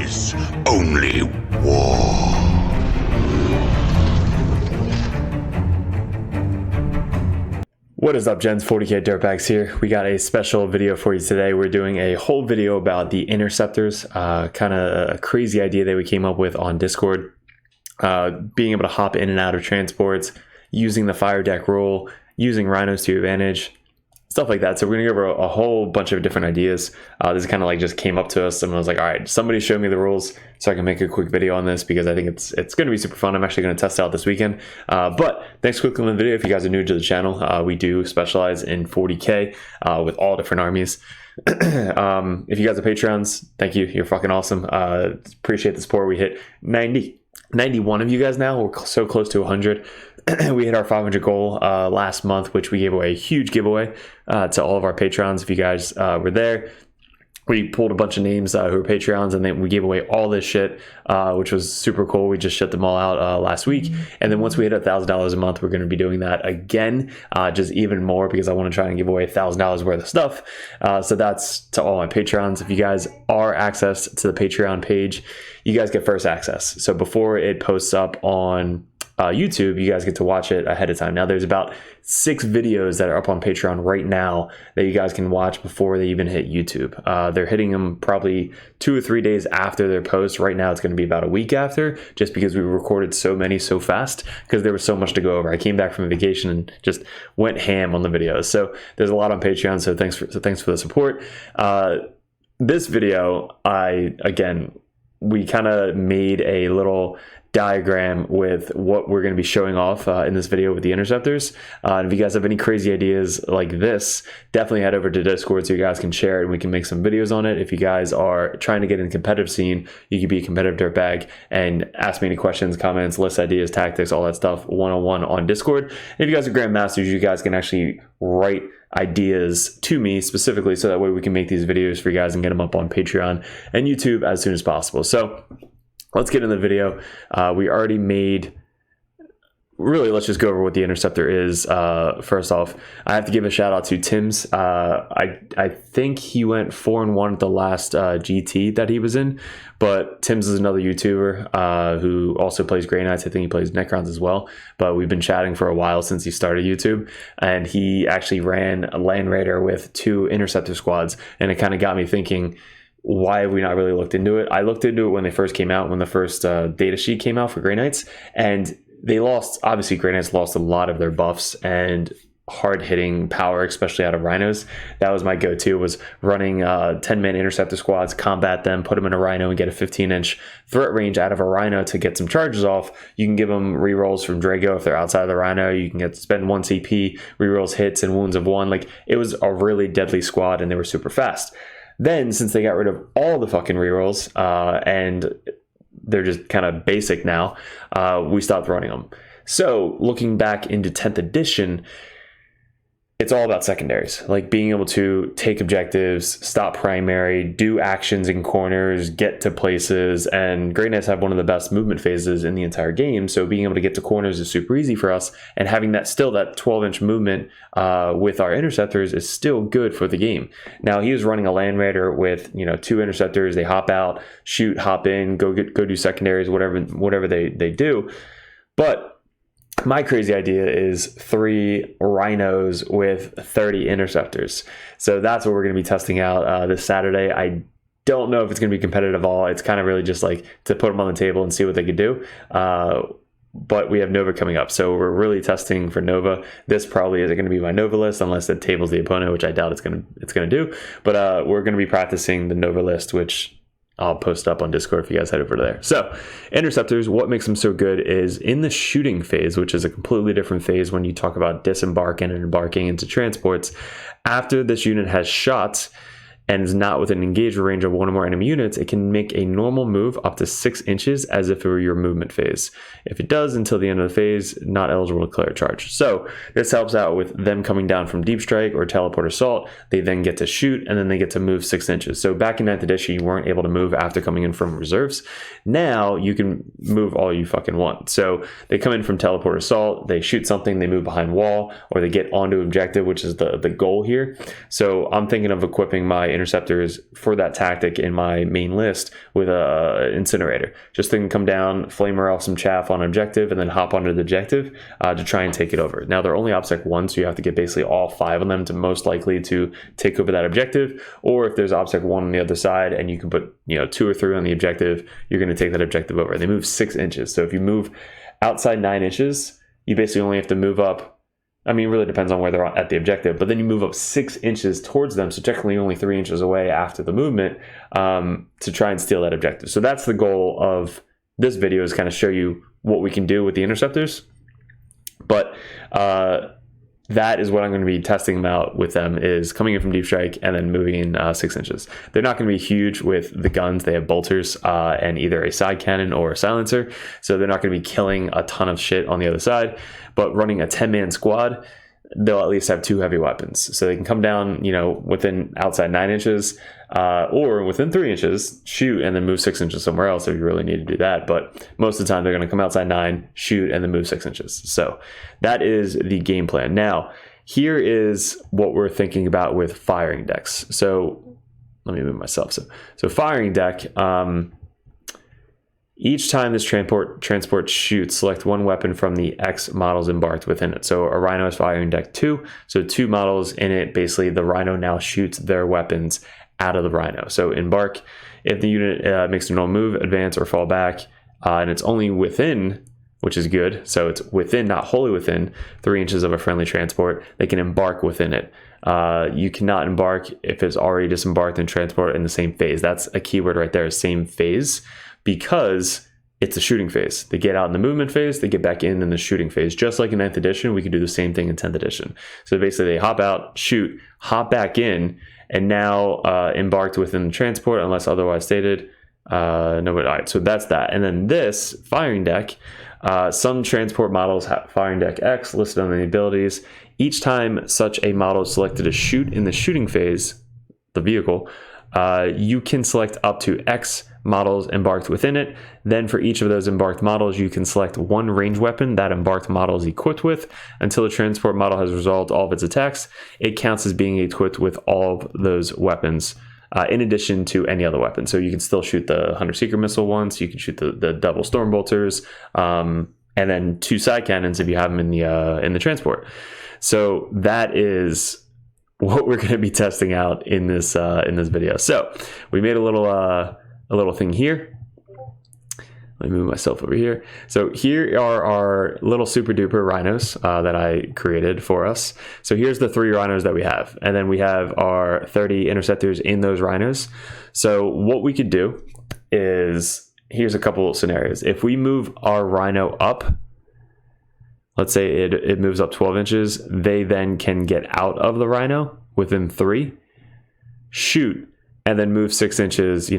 is only war. What is up, Jentzsch? 40k Dirtbags here. We got a special video for you today. We're doing a whole video about the Interceptors, kind of a crazy idea that we came up with on Discord. Being able to hop in and out of transports, using the fire deck rule, using Rhinos to your advantage, stuff like that. So we're gonna go over a whole bunch of different ideas. This kind of like just came up to us. Someone was like, all right, somebody show me the rules so I can make a quick video on this, because I think it's gonna be super fun. I'm actually gonna test it out this weekend. But thanks for clicking on the video. If you guys are new to the channel, we do specialize in 40k with all different armies. If you guys are Patreons, thank you. You're fucking awesome. Appreciate the support. We hit 91 of you guys now. We're so close to 100. We hit our 500 goal last month, which we gave away a huge giveaway to all of our patrons. If you guys were there, we pulled a bunch of names who were Patreons, and then we gave away all this shit, which was super cool. We just shut them all out last week. And then once we hit $1,000 a month, we're going to be doing that again, just even more, because I want to try and give away $1,000 worth of stuff. So that's to all my Patrons. If you guys are access to the Patreon page, you guys get first access. So before it posts up on YouTube, you guys get to watch it ahead of time. Now there's about 6 videos that are up on Patreon right now that you guys can watch before they even hit YouTube. They're hitting them probably 2 or 3 days after their post. Right now it's going to be about a week after, just because we recorded so many so fast, because there was so much to go over. I came back from a vacation and just went ham on the videos. So there's a lot on Patreon, so thanks for the support. This video, we kind of made a little diagram with what we're going to be showing off in this video with the Interceptors. And if you guys have any crazy ideas like this, definitely head over to Discord so you guys can share it and we can make some videos on it. If you guys are trying to get in the competitive scene, you can be a competitive dirtbag and ask me any questions, comments, list ideas, tactics, all that stuff one-on-one on Discord. And if you guys are Grandmasters, you guys can actually write ideas to me specifically, so that way we can make these videos for you guys and get them up on Patreon and YouTube as soon as possible. So let's get in the video. We already made, really, let's just go over what the Interceptor is. First off, I have to give a shout out to Tim's. I think he went 4-1 at the last GT that he was in, but Tim's is another YouTuber who also plays Grey Knights. I think he plays Necrons as well, but we've been chatting for a while since he started YouTube, and he actually ran a Land Raider with 2 Interceptor squads, and it kind of got me thinking, why have we not really looked into it? I looked into it when they first came out, when the first data sheet came out for Grey Knights, and they lost, obviously Grey Knights lost a lot of their buffs and hard-hitting power, especially out of Rhinos. That was my go-to, was running 10-man Interceptor squads, combat them, put them in a Rhino, and get a 15-inch threat range out of a Rhino to get some charges off. You can give them rerolls from Drago if they're outside of the Rhino. You can spend 1 CP, rerolls hits and wounds of 1. Like, it was a really deadly squad, and they were super fast. Then, since they got rid of all the fucking rerolls, and they're just kind of basic now, we stopped running them. So, looking back into 10th edition, it's all about secondaries, like being able to take objectives, stop primary, do actions in corners, get to places, and Grey Knights have one of the best movement phases in the entire game, so being able to get to corners is super easy for us, and having that 12-inch movement with our Interceptors is still good for the game. Now, he was running a Land Raider with 2 Interceptors. They hop out, shoot, hop in, go do secondaries, whatever they do, but my crazy idea is 3 Rhinos with 30 Interceptors. So that's what we're going to be testing out this Saturday. I don't know if it's going to be competitive at all. It's kind of really just like to put them on the table and see what they could do. But we have Nova coming up, so we're really testing for Nova. This probably isn't going to be my Nova list unless it tables the opponent, which I doubt it's going to do. But we're going to be practicing the Nova list, which I'll post up on Discord if you guys head over there. So, Interceptors, what makes them so good is in the shooting phase, which is a completely different phase when you talk about disembarking and embarking into transports. After this unit has shot and is not within engagement range of 1 or more enemy units, it can make a normal move up to 6 inches as if it were your movement phase. If it does until the end of the phase, not eligible to declare a charge. So this helps out with them coming down from deep strike or teleport assault. They then get to shoot, and then they get to move 6 inches. So back in 9th edition, you weren't able to move after coming in from reserves. Now you can move all you fucking want. So they come in from teleport assault, they shoot something, they move behind wall, or they get onto objective, which is the goal here. So I'm thinking of equipping my interceptors for that tactic in my main list with a incinerator. Just then come down, flamer off some chaff on objective, and then hop onto the objective to try and take it over. Now they're only OBSEC 1, so you have to get basically all 5 of them to most likely to take over that objective. Or if there's OBSEC 1 on the other side and you can put 2 or 3 on the objective, you're going to take that objective over. They move 6 inches. So if you move outside 9 inches, you basically only have to move up. I mean, it really depends on where they're at the objective, but then you move up 6 inches towards them, so technically only 3 inches away after the movement to try and steal that objective. So that's the goal of this video, is kind of show you what we can do with the interceptors. But that is what I'm going to be testing them out with them, is coming in from deep strike and then moving in 6 inches. They're not going to be huge with the guns. They have bolters and either a side cannon or a silencer, so they're not going to be killing a ton of shit on the other side. But running a 10-man squad, they'll at least have 2 heavy weapons, so they can come down, within outside 9 inches or within 3 inches, shoot, and then move 6 inches somewhere else if you really need to do that. But most of the time they're going to come outside 9, shoot, and then move 6 inches. So that is the game plan. Now, here is what we're thinking about with firing decks. So let me move myself. So firing deck. Each time this transport shoots, select 1 weapon from the X models embarked within it. So a Rhino is firing deck 2. So 2 models in it. Basically, the Rhino now shoots their weapons out of the Rhino. So embark, if the unit makes a normal move, advance, or fall back, and it's only within, which is good. So it's within, not wholly within, 3 inches of a friendly transport, they can embark within it. You cannot embark if it's already disembarked and transport in the same phase. That's a keyword right there, same phase, because it's a shooting phase. They get out in the movement phase, they get back in the shooting phase. Just like in 9th edition, we could do the same thing in 10th edition. So basically they hop out, shoot, hop back in, and now embarked within the transport unless otherwise stated. No, but all right, so that's that. And then this firing deck, some transport models have firing deck X listed on the abilities. Each time such a model is selected to shoot in the shooting phase, the vehicle, you can select up to X models embarked within it. Then for each of those embarked models, you can select 1 range weapon that embarked model is equipped with. Until the transport model has resolved all of its attacks, it counts as being equipped with all of those weapons, in addition to any other weapon. So you can still shoot the Hunter Seeker missile once, you can shoot the double storm bolters, and then 2 side cannons if you have them in the transport. So that is what we're going to be testing out in this video. So we made a little thing here. Let me move myself over here. So here are our little super duper Rhinos that I created for us. So here's the 3 Rhinos that we have. And then we have our 30 interceptors in those Rhinos. So what we could do is, here's a couple of scenarios. If we move our Rhino up, let's say it moves up 12 inches, they then can get out of the Rhino within 3, shoot, and then move 6 inches,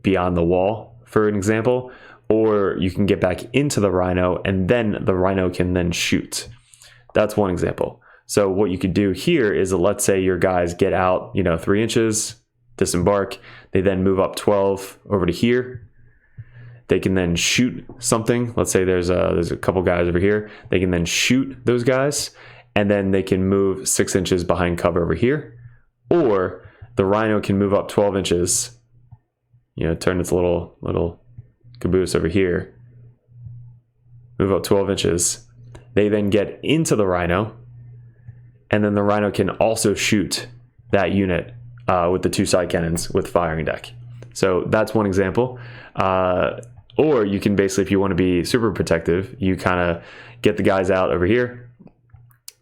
beyond the wall, for an example. Or you can get back into the Rhino and then the Rhino can then shoot. That's one example. So what you could do here is, let's say your guys get out, 3 inches, disembark, they then move up 12 over to here. They can then shoot something. Let's say there's a couple guys over here. They can then shoot those guys, and then they can move 6 inches behind cover over here. Or the Rhino can move up 12 inches, turn its little caboose over here, move up 12 inches. They then get into the Rhino, and then the Rhino can also shoot that unit with the 2 side cannons with firing deck. So that's one example. Or you can basically, if you want to be super protective, you kind of get the guys out over here.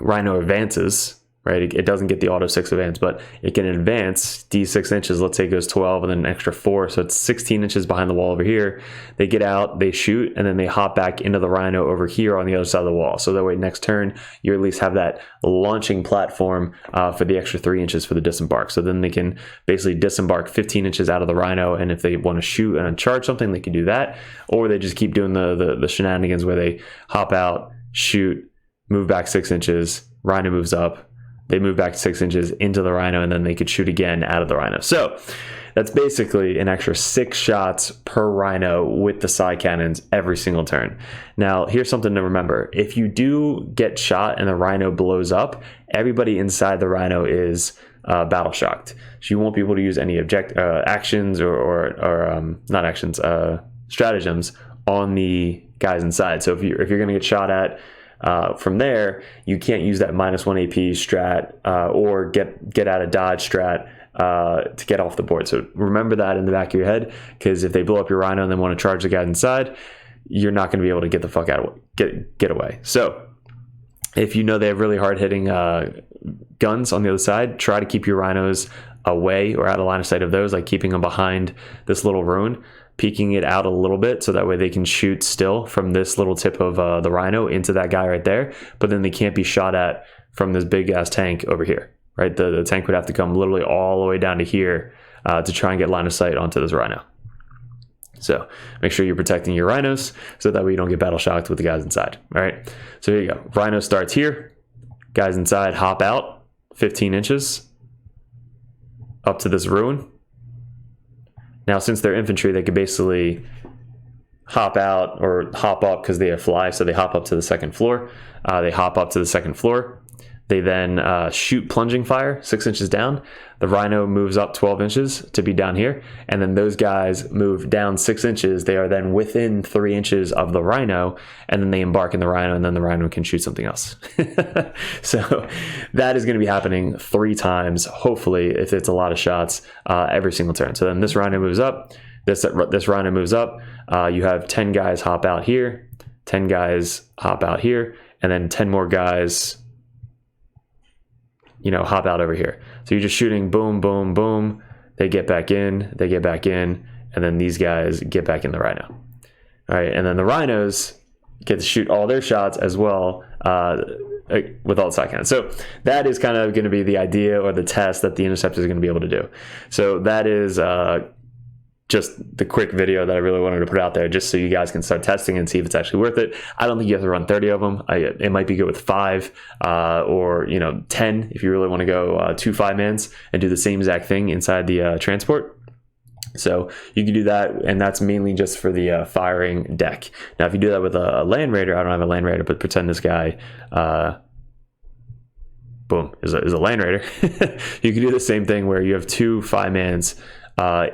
Rhino advances, right? It doesn't get the auto 6 advance, but it can advance D6 inches. Let's say it goes 12 and then an extra 4. So it's 16 inches behind the wall over here. They get out, they shoot, and then they hop back into the Rhino over here on the other side of the wall. So that way next turn, you at least have that launching platform for the extra 3 inches for the disembark. So then they can basically disembark 15 inches out of the Rhino. And if they want to shoot and charge something, they can do that. Or they just keep doing the shenanigans where they hop out, shoot, move back 6 inches, Rhino moves up, they move back 6 inches into the Rhino, and then they could shoot again out of the Rhino. So that's basically an extra 6 shots per Rhino with the side cannons every single turn. Now, here's something to remember. If you do get shot and the Rhino blows up, everybody inside the Rhino is battle shocked. So you won't be able to use any actions or not actions, stratagems on the guys inside. So if you're going to get shot at from there, you can't use that -1 AP strat or get out of dodge strat to get off the board. So remember that in the back of your head, because if they blow up your Rhino and then want to charge the guy inside, you're not going to be able to get the fuck out, get away. So if you know they have really hard hitting guns on the other side, try to keep your Rhinos away or out of line of sight of those, like keeping them behind this little ruin, peeking it out a little bit so that way they can shoot still from this little tip of the Rhino into that guy right there, but then they can't be shot at from this big ass tank over here, right? The tank would have to come literally all the way down to here to try and get line of sight onto this Rhino. So make sure you're protecting your Rhinos so that way you don't get battle shocked with the guys inside. All right, so here you go. Rhino starts here, guys inside hop out 15 inches up to this ruin. Now, since they're infantry, they could basically hop out or hop up because they have fly. So they hop up to the second floor. They hop up to the second floor. They then shoot plunging fire 6 inches down. The Rhino moves up 12 inches to be down here. And then those guys move down 6 inches. They are then within 3 inches of the Rhino. And then they embark in the Rhino, and then the Rhino can shoot something else. So that is going to be happening 3 times, hopefully, if it's a lot of shots every single turn. So then this Rhino moves up. This Rhino moves up. You have 10 guys hop out here. 10 guys hop out here. And then 10 more guys, you know, hop out over here. So you're just shooting boom, boom, boom. They get back in, and then these guys get back in the Rhino. All right, and then the Rhinos get to shoot all their shots as well with all the side cannons. So that is kind of going to be the idea or the test that the Interceptors are going to be able to do. So that is just the quick video that I really wanted to put out there, just so you guys can start testing and see if it's actually worth it. I don't think you have to run 30 of them. It might be good with 5 or 10 if you really want to go 2 5-mans and do the same exact thing inside the transport. So you can do that, and that's mainly just for the firing deck. Now, if you do that with a Land Raider, I don't have a Land Raider, but pretend this guy boom is a Land Raider. You can do the same thing where you have 2 5-mans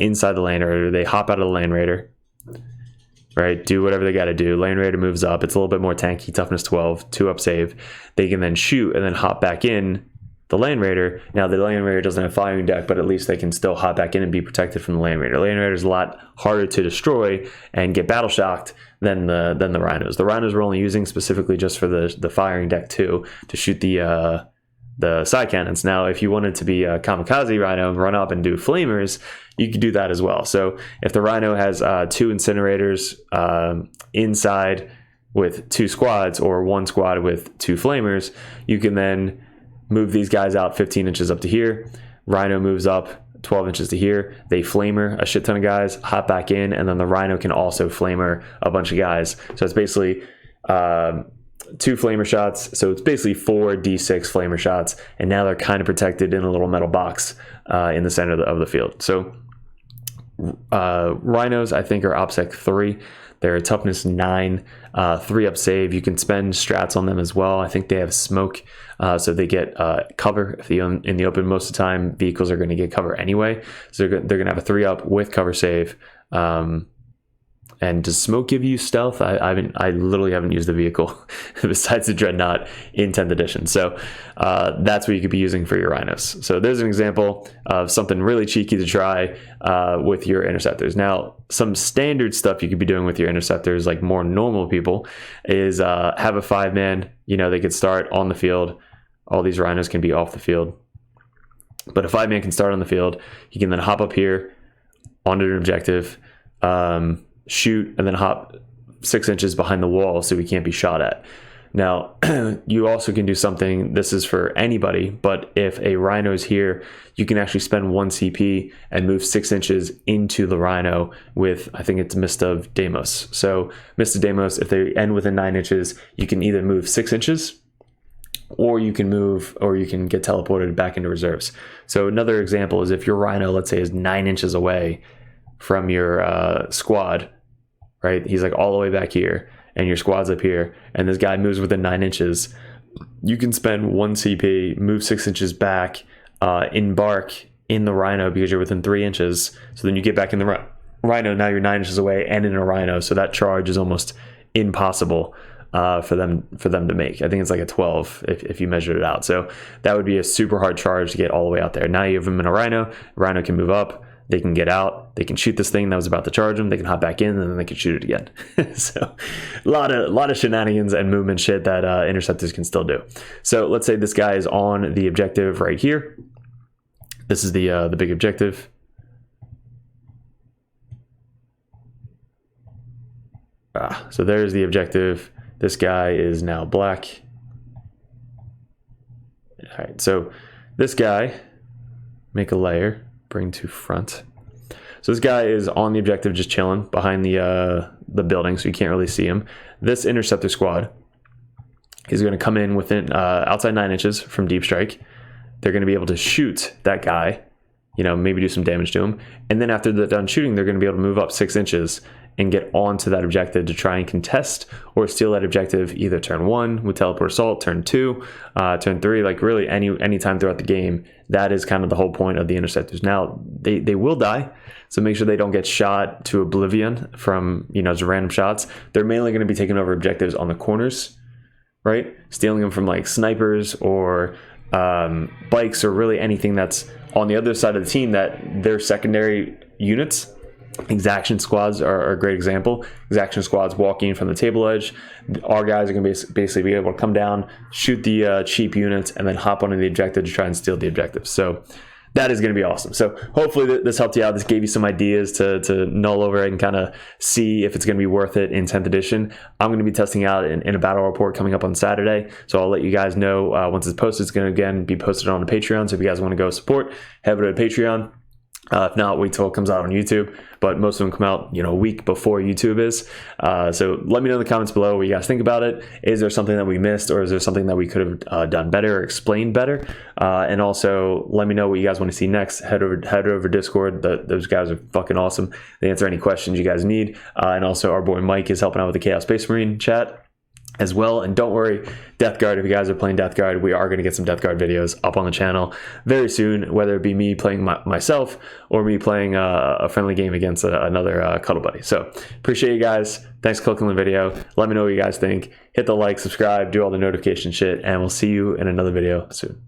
inside the Land Raider. They hop out of the Land Raider, right? Do whatever they got to do. Land Raider moves up. It's a little bit more tanky, toughness 12, 2-up save. They can then shoot and then hop back in the Land Raider. Now, the Land Raider doesn't have firing deck, but at least they can still hop back in and be protected from the Land Raider. Land Raider is a lot harder to destroy and get battle shocked than the Rhinos. The Rhinos we're only using specifically just for the firing deck too, to shoot the side cannons. Now, if you wanted to be a kamikaze Rhino, run up and do flamers, you could do that as well. So if the Rhino has 2 incinerators inside with 2 squads, or 1 squad with 2 flamers, you can then move these guys out 15 inches up to here. Rhino moves up 12 inches to here. They flamer a shit ton of guys, hop back in, and then the Rhino can also flamer a bunch of guys. So it's basically 2 flamer shots, so it's basically 4 D6 flamer shots, and now they're kind of protected in a little metal box in the center of the field. So Rhinos, I think, are OPSEC 3. They're toughness 9, 3-up save. You can spend strats on them as well. I think they have smoke, so they get cover. If in the open, most of the time, vehicles are going to get cover anyway. So they're going to have a 3-up with cover save. And does smoke give you stealth? I literally haven't used the vehicle besides the Dreadnought in 10th edition. So that's what you could be using for your Rhinos. So there's an example of something really cheeky to try with your Interceptors. Now, some standard stuff you could be doing with your Interceptors, like more normal people, is have a 5-man. They could start on the field. All these Rhinos can be off the field. But a 5-man can start on the field. He can then hop up here onto an objective, shoot, and then hop 6 inches behind the wall so he can't be shot at. Now, you also can do something, this is for anybody, but if a Rhino is here, you can actually spend 1 CP and move 6 inches into the Rhino with, I think it's Mist of Deimos. So Mist of Deimos, if they end within 9 inches, you can either move 6 inches, or you can get teleported back into reserves. So another example is if your Rhino, let's say, is 9 inches away from your squad, right? He's like all the way back here, and your squad's up here, and this guy moves within 9 inches. You can spend 1 CP, move 6 inches back, embark in the Rhino because you're within 3 inches. So then you get back in the Rhino, now you're 9 inches away and in a Rhino. So that charge is almost impossible for them to make. I think it's like a 12 if you measured it out. So that would be a super hard charge to get all the way out there. Now you have them in a Rhino. Rhino can move up. They can get out. They can shoot this thing that was about to charge them. They can hop back in, and then they can shoot it again. So a lot of shenanigans and movement shit that Interceptors can still do. So let's say this guy is on the objective right here. This is the big objective. So there's the objective. This guy is now black. All right, so this guy, make a layer, bring to front. So this guy is on the objective just chilling behind the building, so you can't really see him. This Interceptor squad is going to come in within outside 9 inches from deep strike. They're going to be able to shoot that guy, you know, maybe do some damage to him. And then after they're done shooting, they're going to be able to move up 6 inches and get onto that objective to try and contest or steal that objective either turn 1 with teleport assault, turn 2, turn 3, like really any time throughout the game. That is kind of the whole point of the Interceptors. Now, they will die, so make sure they don't get shot to oblivion from, you know, just random shots. They're mainly going to be taking over objectives on the corners, right? Stealing them from like snipers or bikes or really anything that's on the other side of the team that they're secondary units. Exaction squads are a great example. Exaction squads walking from the table edge. Our guys are going to basically be able to come down, shoot the cheap units, and then hop onto the objective to try and steal the objective. So that is going to be awesome. So hopefully this helped you out. This gave you some ideas to null over it and kind of see if it's going to be worth it in 10th edition. I'm going to be testing out in a battle report coming up on Saturday. So I'll let you guys know once it's posted. It's going to again be posted on the Patreon. So if you guys want to go support, head over to Patreon. If not, wait till it comes out on YouTube. But most of them come out, you know, a week before YouTube is. So let me know in the comments below what you guys think about it. Is there something that we missed, or is there something that we could have done better or explained better? And also let me know what you guys want to see next. Head over Discord. Those guys are fucking awesome. They answer any questions you guys need. And also our boy Mike is helping out with the Chaos Space Marine chat as well. And don't worry, Death Guard, if you guys are playing Death Guard, we are going to get some Death Guard videos up on the channel very soon, whether it be me playing myself or me playing a friendly game against another cuddle buddy. So appreciate you guys. Thanks for clicking on the video. Let me know what you guys think. Hit the like, subscribe, do all the notification shit, and we'll see you in another video soon.